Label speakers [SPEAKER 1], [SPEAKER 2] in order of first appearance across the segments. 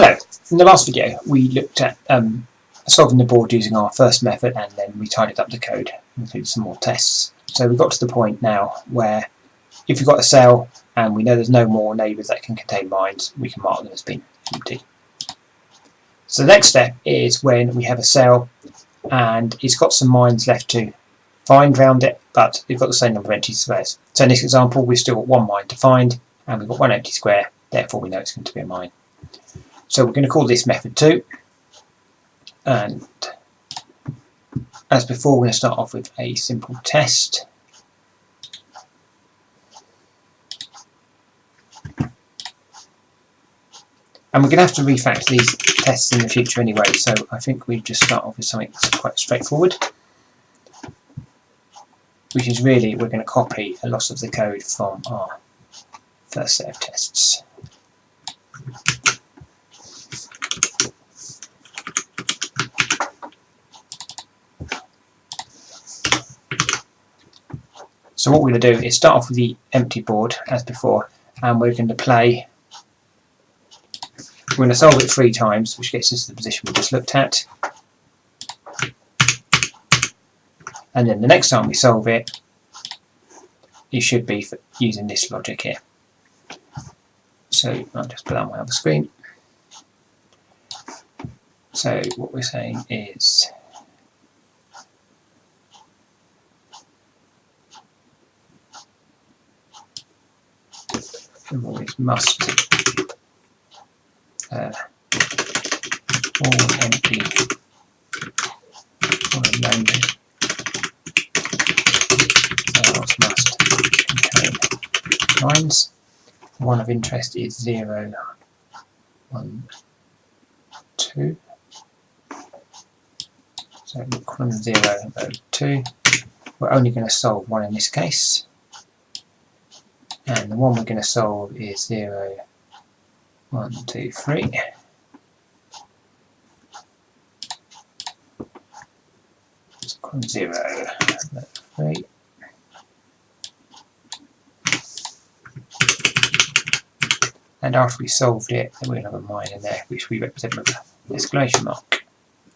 [SPEAKER 1] Hello, in the last video we looked at solving the board using our first method, and then we tidied up the code, including some more tests. So we've got to the point now where if we've got a cell and we know there's no more neighbours that can contain mines, we can mark them as being empty. So the next step is when we have a cell and it's got some mines left to find around it, but we've got the same number of empty squares. So in this example we've still got one mine to find and we've got one empty square, therefore we know it's going to be a mine. So we're going to call this method 2, and as before we're going to start off with a simple test. And we're going to have to refactor these tests in the future anyway, so I think we just start off with something that's quite straightforward, which is really we're going to copy a lot of the code from our first set of tests. So what we're going to do is start off with the empty board as before, and we're going to play. We're going to solve it 3 times, which gets us to the position we just looked at. And then the next time we solve it, it should be using this logic here. So I'll just put that on my other screen. So what we're saying is always must all empty or loaded cells must contain lines. One of interest is 0, 1, 2. So column 0, row 2. We're only going to solve one in this case. And the one we're going to solve is 0, 1, 2, 3. So column 0, 3. And after we solved it, then we'll have a mine in there, which we represent with an exclamation mark.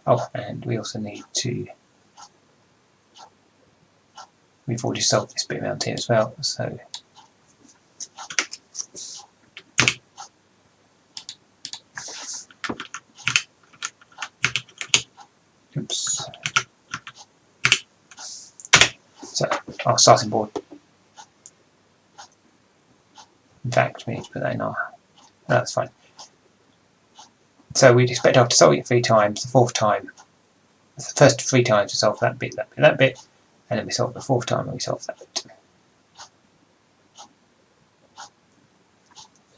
[SPEAKER 1] Oh, and we also need to. We've already solved this bit around here as well, so. Oops. So our starting board. In fact, we need to put that in our. No, that's fine. So we'd expect after solving it 3 times, the 4th time, the first 3 times we solve that bit, that bit, that bit, and then we solve the 4th time and we solve that bit.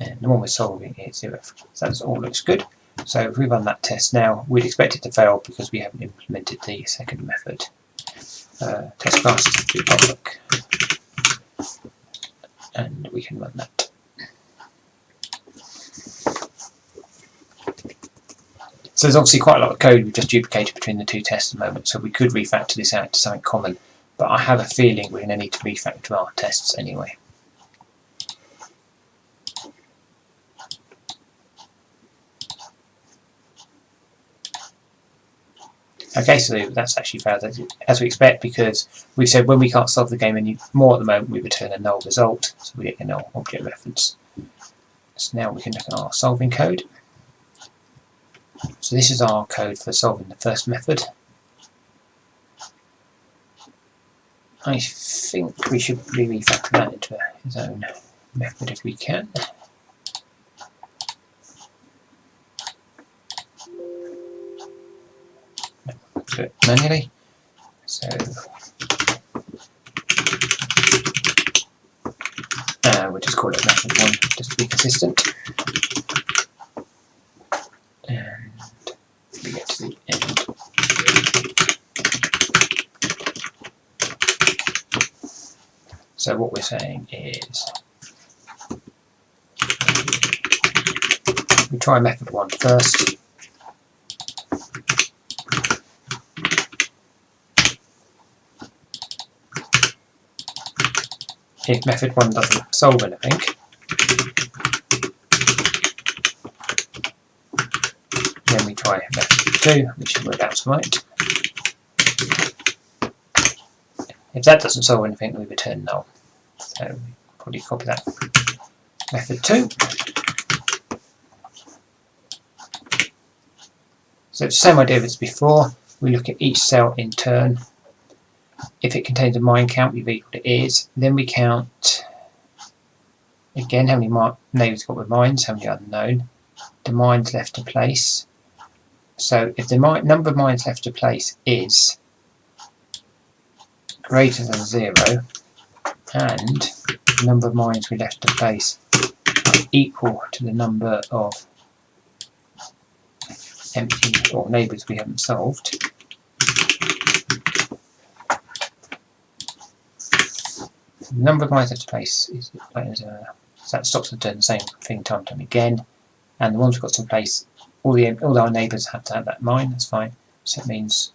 [SPEAKER 1] And the one we're solving is 0. So that all looks good. So if we run that test now, we'd expect it to fail because we haven't implemented the second method. Test class to public, and we can run that. So there's obviously quite a lot of code we've just duplicated between the 2 tests at the moment, so we could refactor this out to something common, but I have a feeling we're going to need to refactor our tests anyway. Okay, so that's actually failed as we expect, because we said when we can't solve the game anymore at the moment, we return a null result, so we get a null object reference. So now we can look at our solving code. So this is our code for solving the first method. I think we should refactor that into its own method if we can. Do it manually. So we'll just call it method 1 just to be consistent. And we get to the end. So what we're saying is we try method 1 first. If method 1 doesn't solve anything, we try method 2, which is where that's right. If that doesn't solve anything, we return null. So we probably copy that. Method 2. So it's the same idea as before. We look at each cell in turn. If it contains a mine count, we read what it is. Then we count, again, how many neighbours got with mines, how many are unknown. The mines left to place. So if the number of mines left to place is greater than 0, and the number of mines we left to place are equal to the number of empty or neighbours we haven't solved, the number of mines left to place is so that stops us doing the same thing time and time again. And the ones we've got to place, all our neighbours have to have that mine. That's fine. So it means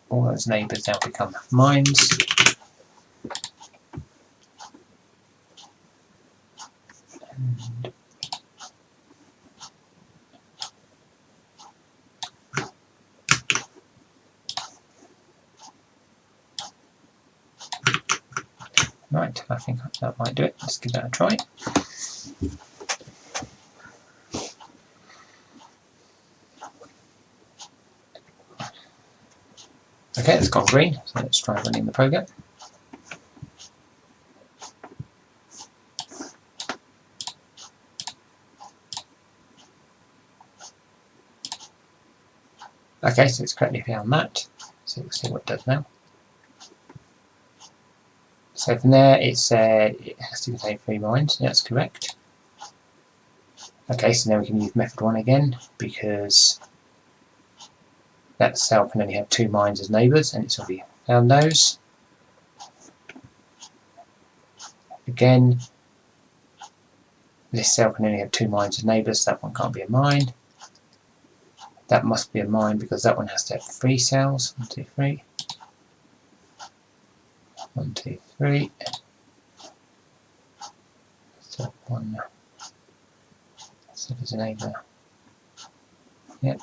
[SPEAKER 1] all those neighbours now become mines. And right, I think that might do it. Let's give that a try. Okay, it's gone green, so let's try running the program. Okay, so it's correctly found that. So we'll see what it does now. So from there it said it has to contain 3 mines. That's correct. Okay, so now we can use method 1 again, because that cell can only have 2 mines as neighbours, and it's already found those. Again, this cell can only have 2 mines as neighbours, so that one can't be a mine. That must be a mine because that one has to have 3 cells. 1, 2, 3. 1, 2, 3. So one. So there's a neighbour. Yep.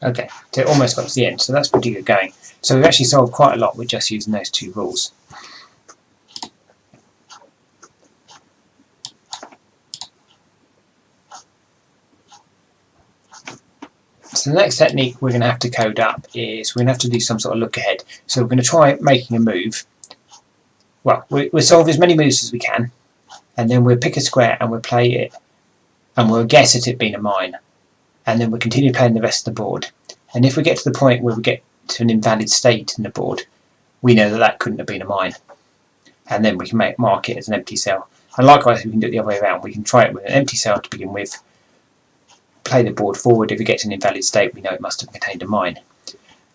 [SPEAKER 1] Okay, so it almost got to the end, so that's pretty good going. So we've actually solved quite a lot with just using those 2 rules. So the next technique we're going to have to code up is we're going to have to do some sort of look ahead. So we're going to try making a move. Well, we'll solve as many moves as we can, and then we'll pick a square and we'll play it, and we'll guess at it being a mine. And then we'll continue playing the rest of the board. And if we get to the point where we get to an invalid state in the board, we know that that couldn't have been a mine. And then we can mark it as an empty cell. And likewise, we can do it the other way around. We can try it with an empty cell to begin with, play the board forward. If it gets an invalid state, we know it must have contained a mine.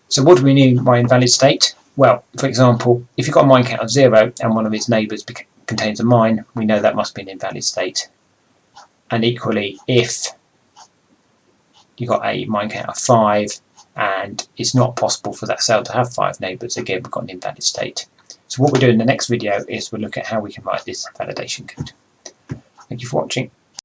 [SPEAKER 1] So what do we mean by invalid state? Well, for example, if you've got a mine count of 0 and one of its neighbours contains a mine, we know that must be an invalid state. And equally, if you've got a mine count of 5 and it's not possible for that cell to have 5 neighbours, again we've got an invalid state. So what we'll do in the next video is we'll look at how we can write this validation code. Thank you for watching.